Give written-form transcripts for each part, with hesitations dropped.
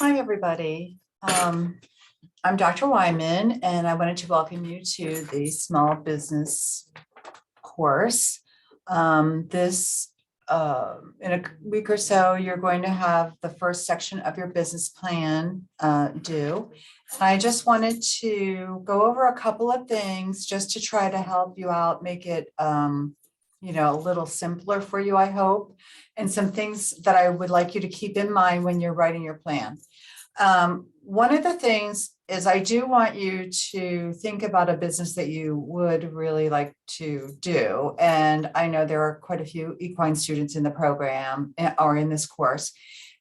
Hi, everybody. I'm Dr. Wyman, and I wanted to welcome you to the small business course. This in a week or so, you're going to have the first section of your business plan due. I just wanted to go over a couple of things just to try to help you out, make it a little simpler for you, I hope, and some things that I would like you to keep in mind when you're writing your plan. One of the things is I do want you to think about a business that you would really like to do. And I know there are quite a few equine students in the program or in this course.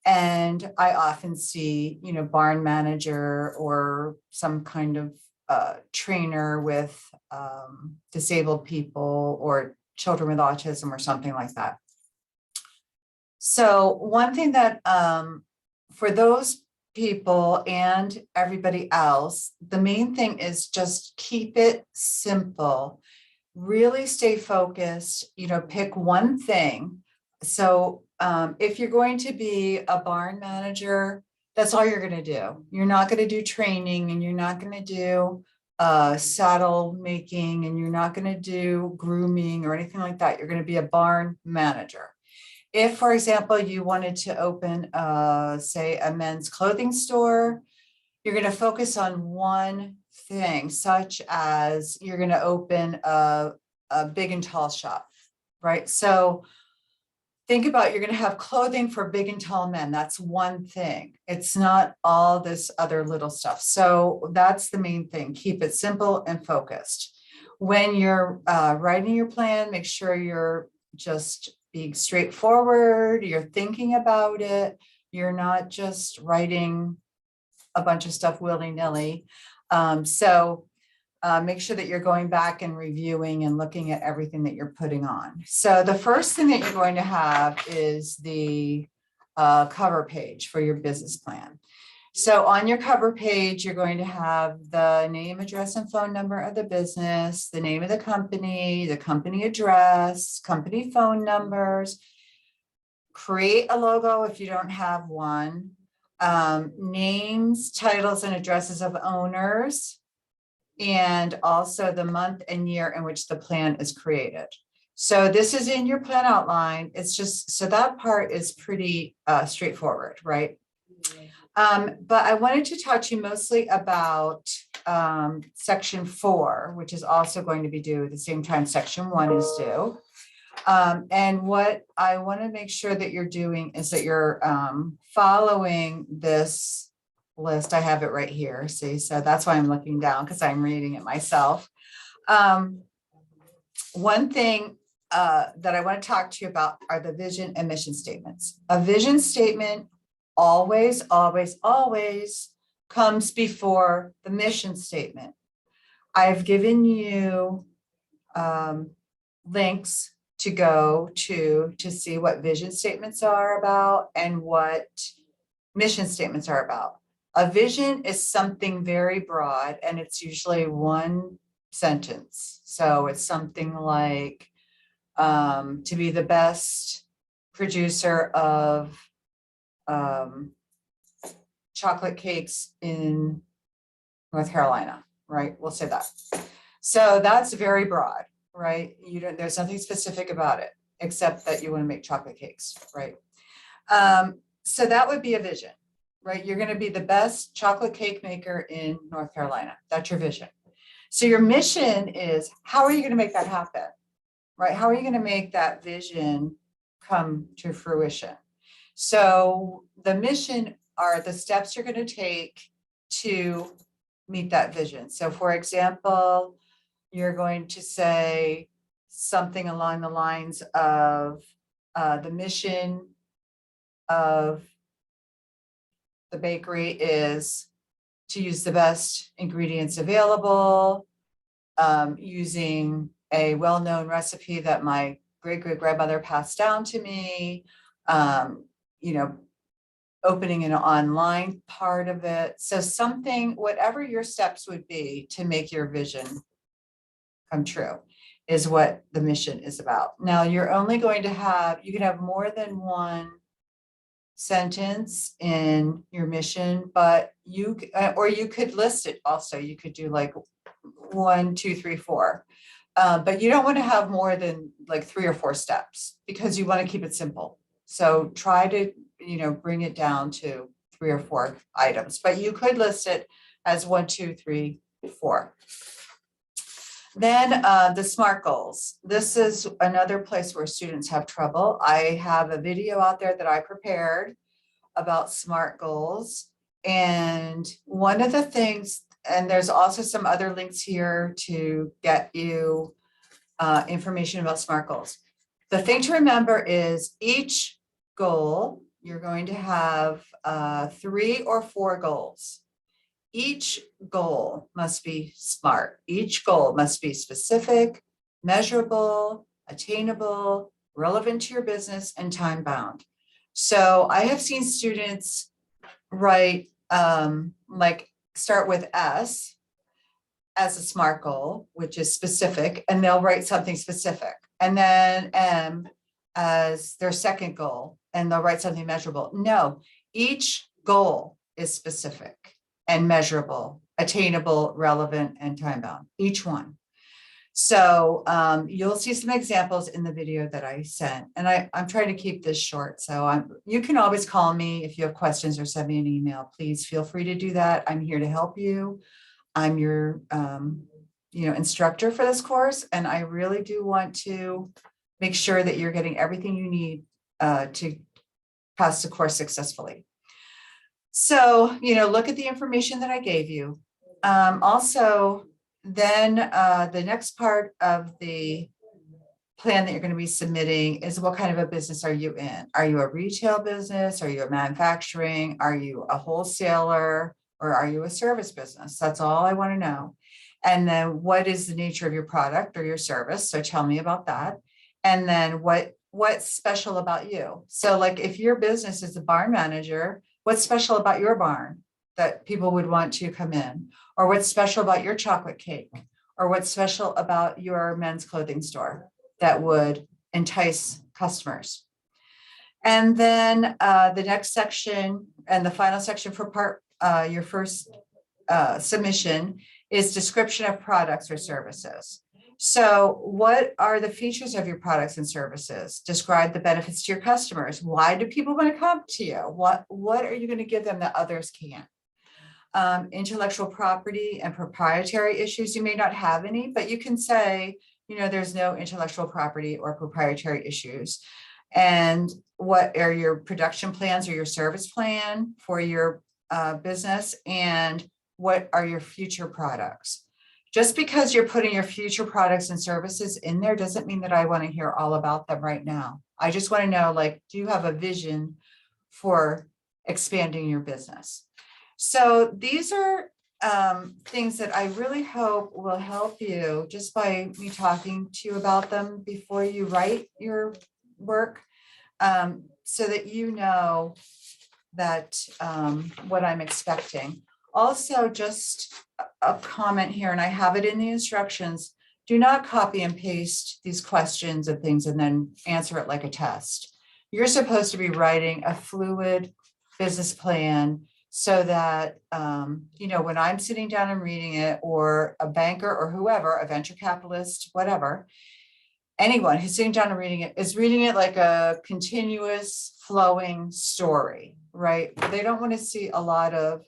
And I often see, barn manager or some kind of trainer with disabled people or children with autism or something like that. So one thing that for those people and everybody else, the main thing is just keep it simple. Really stay focused, pick one thing. So if you're going to be a barn manager, that's all you're going to do. You're not going to do training, and you're not going to do saddle making, and you're not going to do grooming or anything like that. You're going to be a barn manager. If, for example, you wanted to open, say, a men's clothing store, you're going to focus on one thing, such as you're going to open a big and tall shop, right? So think about, you're going to have clothing for big and tall men. That's one thing. It's not all this other little stuff. So that's the main thing. Keep it simple and focused. When you're writing your plan, make sure you're just being straightforward. You're thinking about it. You're not just writing a bunch of stuff willy-nilly. Make sure that you're going back and reviewing and looking at everything that you're putting on. So the first thing that you're going to have is the cover page for your business plan. So on your cover page, you're going to have the name, address, and phone number of the business, the name of the company address, company phone numbers. Create a logo if you don't have one. Names, titles, and addresses of owners, and also the month and year in which the plan is created. So this is in your plan outline. It's just, so that part is pretty straightforward, right? But I wanted to talk to you mostly about section 4, which is also going to be due at the same time section 1 is due. And what I want to make sure that you're doing is that you're following this list. I have it right here. See, so that's why I'm looking down, because I'm reading it myself. One thing that I want to talk to you about are the vision and mission statements. A vision statement always, always, always comes before the mission statement. I've given you links to go to see what vision statements are about and what mission statements are about. A vision is something very broad, and it's usually one sentence. So it's something like to be the best producer of chocolate cakes in North Carolina, right? We'll say that. So that's very broad, right? There's nothing specific about it, except that you want to make chocolate cakes, right? So that would be a vision, right? You're going to be the best chocolate cake maker in North Carolina. That's your vision. So your mission is, how are you going to make that happen, right? How are you going to make that vision come to fruition? So the mission are the steps you're going to take to meet that vision. So for example, you're going to say something along the lines of the mission of the bakery is to use the best ingredients available, using a well-known recipe that my great-great-grandmother passed down to me, opening an online part of it. So something, whatever your steps would be to make your vision come true is what the mission is about. Now, you're only going to have, you can have more than one sentence in your mission, but or you could list it also. You could do like 1, 2, 3, 4. But you don't want to have more than like 3 or 4 steps because you want to keep it simple. So try to, bring it down to 3 or 4 items, but you could list it as 1, 2, 3, 4. Then the SMART goals. This is another place where students have trouble. I have a video out there that I prepared about SMART goals. And one of the things, and there's also some other links here to get you information about SMART goals. The thing to remember is each goal, you're going to have 3 or 4 goals. Each goal must be SMART. Each goal must be specific, measurable, attainable, relevant to your business, and time bound. So I have seen students write like start with S as a SMART goal, which is specific, and they'll write something specific. And then M as their second goal, and they'll write something measurable. No, each goal is specific and measurable, attainable, relevant, and time bound, each one. So you'll see some examples in the video that I sent, and I'm trying to keep this short. So you can always call me if you have questions or send me an email. Please feel free to do that. I'm here to help you. I'm your instructor for this course, and I really do want to make sure that you're getting everything you need to pass the course successfully. So, look at the information that I gave you. Also, then the next part of the plan that you're going to be submitting is what kind of a business are you in? Are you a retail business? Are you a manufacturing? Are you a wholesaler? Or are you a service business? That's all I want to know. And then what is the nature of your product or your service? So tell me about that. And then what's special about you? So like if your business is a barn manager, what's special about your barn that people would want to come in? Or what's special about your chocolate cake? Or what's special about your men's clothing store that would entice customers? And then the next section and the final section for your first submission is description of products or services. So what are the features of your products and services? Describe the benefits to your customers. Why do people want to come to you? What are you going to give them that others can't? Intellectual property and proprietary issues. You may not have any, but you can say, there's no intellectual property or proprietary issues. And what are your production plans or your service plan for your business? And what are your future products? Just because you're putting your future products and services in there doesn't mean that I want to hear all about them right now. I just want to know, do you have a vision for expanding your business? So these are things that I really hope will help you just by me talking to you about them before you write your work, so that you know that what I'm expecting. Also, just a comment here, and I have it in the instructions, do not copy and paste these questions and things and then answer it like a test. You're supposed to be writing a fluid business plan so that, when I'm sitting down and reading it, or a banker or whoever, a venture capitalist, whatever, anyone who's sitting down and reading it is reading it like a continuous flowing story, right? They don't want to see a lot of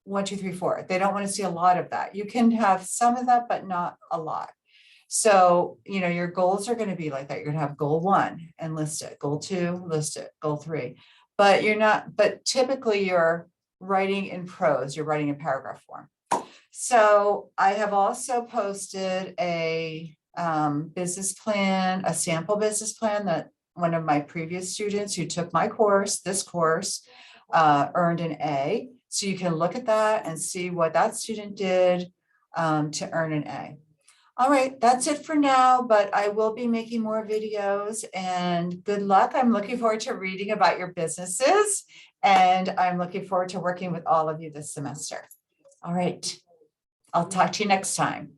1, 2, 3, 4. They don't want to see a lot of that. You can have some of that, but not a lot. So, your goals are going to be like that. You're going to have goal 1 and list it, goal 2, list it, goal 3. But typically you're writing in prose, you're writing in paragraph form. So I have also posted a business plan, a sample business plan that one of my previous students who took my course, this course, earned an A. So you can look at that and see what that student did to earn an A. All right, that's it for now, but I will be making more videos, and good luck. I'm looking forward to reading about your businesses, and I'm looking forward to working with all of you this semester. All right, I'll talk to you next time.